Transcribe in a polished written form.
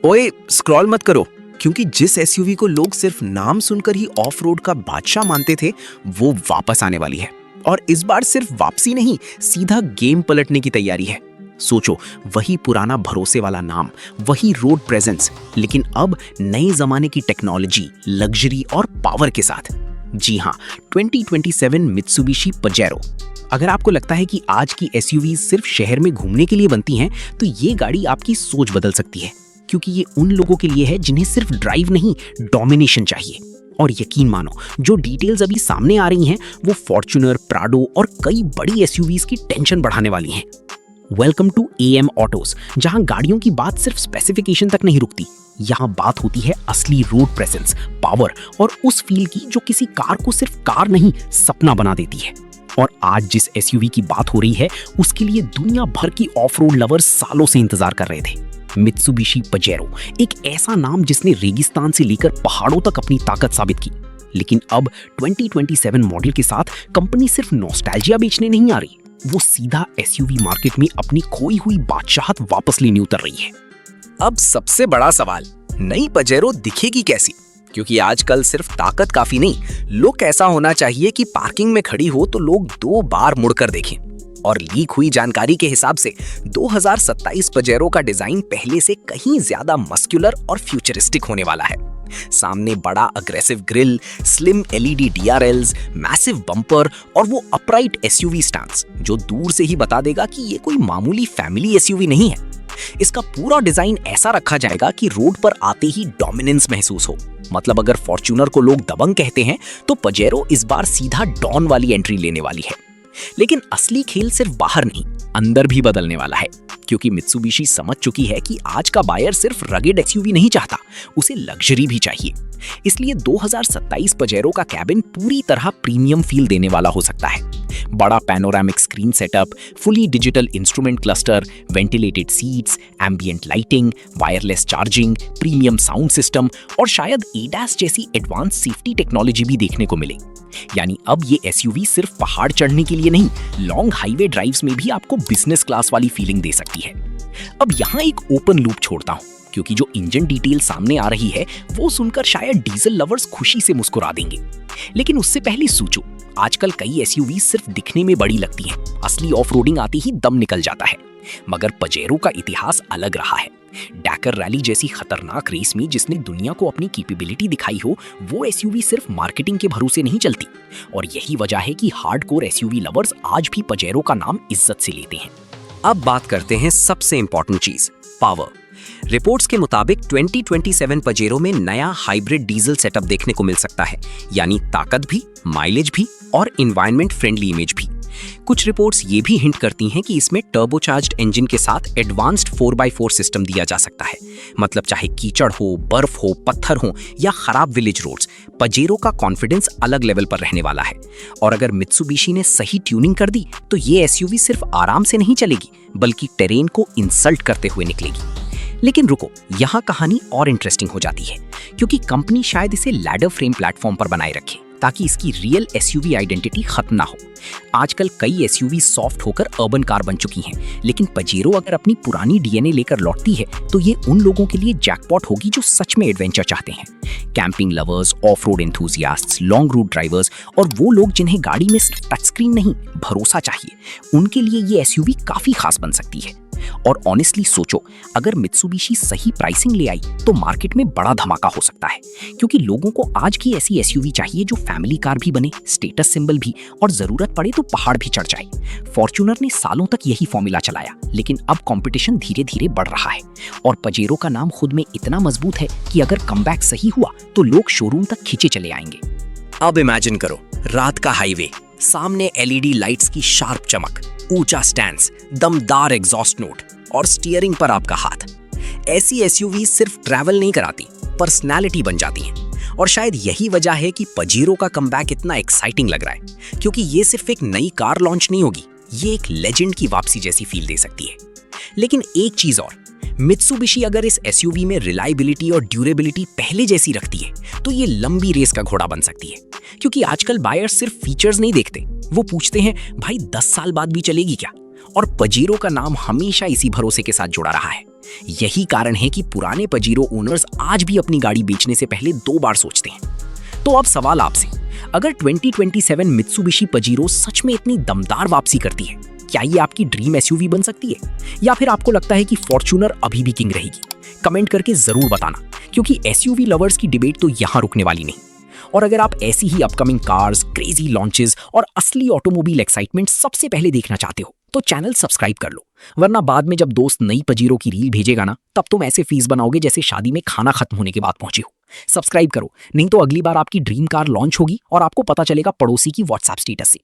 ओए स्क्रॉल मत करो, क्योंकि जिस एसयूवी को लोग सिर्फ नाम सुनकर ही ऑफ रोड का बादशाह मानते थे वो वापस आने वाली है। और इस बार सिर्फ वापसी नहीं, सीधा गेम पलटने की तैयारी है। सोचो, वही पुराना भरोसे वाला नाम, वही रोड प्रेजेंस, लेकिन अब नए जमाने की टेक्नोलॉजी, लग्जरी और पावर के साथ। जी हाँ, 2027 मित्सुबिशी पजेरो। अगर आपको लगता है कि आज की एसयूवी सिर्फ शहर में घूमने के लिए बनती हैं, तो ये गाड़ी आपकी सोच बदल सकती है, क्योंकि ये उन लोगों के लिए है जिन्हें सिर्फ ड्राइव नहीं, डोमिनेशन चाहिए। और यकीन मानो, जो डिटेल्स अभी सामने आ रही हैं, वो फॉर्च्यूनर, प्राडो और कई बड़ी एसयूवीज की टेंशन बढ़ाने वाली हैं। वेलकम टू एएम ऑटोज, जहां गाड़ियों की बात सिर्फ स्पेसिफिकेशन तक नहीं रुकती। यहाँ बात होती है असली रोड प्रेजेंस, पावर और उस फील की जो किसी कार को सिर्फ कार नहीं, सपना बना देती है। और आज जिस एसयूवी की बात हो रही है, उसके लिए दुनिया भर की ऑफ रोड लवर्स सालों से इंतजार कर रहे थे। मित्सुबिशी पजेरो, एक ऐसा नाम जिसने रेगिस्तान से लेकर पहाड़ों तक अपनी ताकत साबित की। लेकिन अब 2027 मॉडल के साथ कंपनी सिर्फ नॉस्टैल्जिया बेचने नहीं आ रही, वो सीधा एसयूवी मार्केट में अपनी खोई हुई बादशाहत वापस लेने उतर रही है। अब सबसे बड़ा सवाल, नई पजेरो दिखेगी कैसी? क्योंकि आजकल सिर्फ ताकत काफी नहीं, लुक ऐसा होना चाहिए कि पार्किंग में खड़ी हो तो लोग 2 बार मुड़कर देखें। और लीक हुई जानकारी के हिसाब से 2027 पजेरो का डिजाइन पहले से कहीं ज्यादा मस्कुलर और फ्यूचरिस्टिक होने वाला है। सामने बड़ा aggressive grill, slim LED DRLs, massive bumper और वो अपराइट एसयूवी स्टांस, जो दूर से ही बता देगा कि ये कोई मामूली फैमिली एसयूवी नहीं है। इसका पूरा डिजाइन ऐसा रखा जाएगा कि रोड पर आते ही डोमिनेंस महसूस हो। मतलब अगर फॉर्च्यूनर को लोग दबंग कहते हैं, तो पजेरो इस बार सीधा डॉन वाली एंट्री लेने वाली है। लेकिन असली खेल सिर्फ बाहर नहीं, अंदर भी बदलने वाला है, क्योंकि मित्सुबिशी समझ चुकी है कि आज का बायर सिर्फ रगेड एसयूवी नहीं चाहता, उसे लग्जरी भी चाहिए। इसलिए 2027 पजेरो का कैबिन पूरी तरह प्रीमियम फील देने वाला हो सकता है। बड़ा panoramic screen setup, fully digital instrument cluster, ventilated seats, ambient lighting, wireless charging, premium sound system और शायद एडास जैसी एडवांस सेफ्टी टेक्नोलॉजी भी देखने को मिले। यानी अब ये एसयूवी सिर्फ पहाड़ चढ़ने के लिए नहीं, लॉन्ग हाईवे ड्राइव्स में भी आपको बिजनेस क्लास वाली फीलिंग दे सकती है। अब यहाँ एक ओपन लूप छोड़ता हूँ, क्योंकि जो इंजन डिटेल सामने आ रही है वो सुनकर शायद डीजल लवर्स खुशी से मुस्कुरा देंगे। लेकिन उससे पहले सोचो, आजकल कई एसयूवी सिर्फ दिखने में बड़ी लगती हैं, असली ऑफ रोडिंग आती ही दम निकल जाता है। मगर पजेरो का इतिहास अलग रहा है। डैकर रैली जैसी खतरनाक रेस में जिसने दुनिया को अपनी कैपेबिलिटी दिखाई हो, वो एसयूवी सिर्फ मार्केटिंग के भरोसे नहीं चलती। और यही वजह है कि हार्डकोर एसयूवी लवर्स आज भी पजेरो का नाम इज्जत से लेते हैं। अब बात करते हैं सबसे इंपॉर्टेंट चीज, पावर। रिपोर्ट्स के मुताबिक 2027 पजेरो में नया हाइब्रिड डीजल सेटअप देखने को मिल सकता है, यानी ताकत भी, माइलेज भी और एनवायरनमेंट फ्रेंडली इमेज भी। कुछ रिपोर्ट्स ये भी हिंट करती हैं कि इसमें टर्बोचार्ज्ड इंजन के साथ एडवांस्ड 4x4 सिस्टम दिया जा सकता है। मतलब चाहे कीचड़ हो, बर्फ हो, पत्थर हो या खराब विलेज रोड्स, पजेरो का कॉन्फिडेंस अलग लेवल पर रहने वाला है। और अगर मित्सुबिशी ने सही ट्यूनिंग कर दी, तो ये एसयूवी सिर्फ आराम से नहीं चलेगी, बल्कि टेरेन को इंसल्ट करते हुए निकलेगी। लेकिन रुको, यहाँ कहानी और इंटरेस्टिंग हो जाती है, क्योंकि कंपनी शायद इसे लैडर फ्रेम प्लेटफॉर्म पर बनाए रखे, ताकि इसकी रियल एसयूवी आइडेंटिटी खत्म ना हो। आजकल कई एसयूवी सॉफ्ट होकर अर्बन कार बन चुकी हैं, लेकिन पजेरो अगर अपनी पुरानी डीएनए लेकर लौटती है, तो ये उन लोगों के लिए जैकपॉट होगी जो सच में एडवेंचर चाहते हैं। Camping lovers, off road enthusiasts, long route drivers और वो लोग जिन्हें गाड़ी में सिर्फ टच स्क्रीन नहीं, भरोसा चाहिए, उनके लिए ये एसयूवी काफी खास बन सकती है। और ऑनेस्टली सोचो, अगर मित्सुबिशी सही प्राइसिंग ले आई, तो मार्केट में बड़ा धमाका हो सकता है, क्योंकि लोगों को आज की ऐसी एसयूवी चाहिए जो फैमिली कार भी बने, स्टेटस सिंबल भी, और जरूरत पड़े तो पहाड़ भी चढ़ जाए। फॉर्च्यूनर ने सालों तक यही फॉर्मूला चलाया, लेकिन अब कंपटीशन धीरे धीरे बढ़ रहा है। और पजेरो का नाम खुद में इतना मजबूत है कि अगर कमबैक सही हुआ, तो लोग शोरूम तक खींचे चले आएंगे। अब इमेजिन करो, रात का हाईवे, सामने एलईडी लाइट्स की शार्प चमक, ऊंचा स्टैंड्स, दमदार एग्जॉस्ट नोट और स्टीयरिंग पर आपका हाथ। ऐसी एसयूवी सिर्फ ट्रैवल नहीं कराती, पर्सनैलिटी बन जाती हैं। और शायद यही वजह है कि पजेरो का कमबैक इतना एक्साइटिंग लग रहा है, क्योंकि ये सिर्फ एक नई कार लॉन्च नहीं होगी, ये एक लेजेंड की वापसी जैसी फील दे सकती है। लेकिन एक चीज और, मित्सुबिशी अगर इस एसयूवी में रिलायबिलिटी और ड्यूरेबिलिटी पहले जैसी रखती है, तो ये लंबी रेस का घोड़ा बन सकती है। क्योंकि आजकल बायर्स सिर्फ फीचर्स नहीं देखते, वो पूछते हैं भाई 10 साल बाद भी चलेगी क्या। और पजेरो का नाम हमेशा इसी भरोसे के साथ जुड़ा रहा है यही कारण है कि पुराने पजीरो ओनर्स आज भी अपनी गाड़ी बेचने से पहले 2 बार सोचते हैं। तो अब सवाल आपसे, अगर 2027 मित्सुबिशी पजीरो सच में इतनी दमदार वापसी करती है, क्या ये आपकी ड्रीम एसयूवी बन सकती है, या फिर आपको लगता है कि फॉर्च्यूनर अभी भी किंग रहेगी? कमेंट करके जरूर बताना, क्योंकि एसयूवी लवर्स की डिबेट तो यहाँ रुकने वाली नहीं। और अगर आप ऐसी ही अपकमिंग कार्स, क्रेजी लॉन्चेस और असली ऑटोमोबाइल एक्साइटमेंट सबसे पहले देखना चाहते हो तो चैनल सब्सक्राइब कर लो, वरना बाद में जब दोस्त नई पजीरो की रील भेजेगा ना, तब तुम ऐसे फीस बनाओगे जैसे शादी में खाना खत्म होने के बाद पहुंचे हो। सब्सक्राइब करो, नहीं तो अगली बार आपकी ड्रीम कार लॉन्च होगी और आपको पता चलेगा पड़ोसी की व्हाट्सएप स्टेटस से।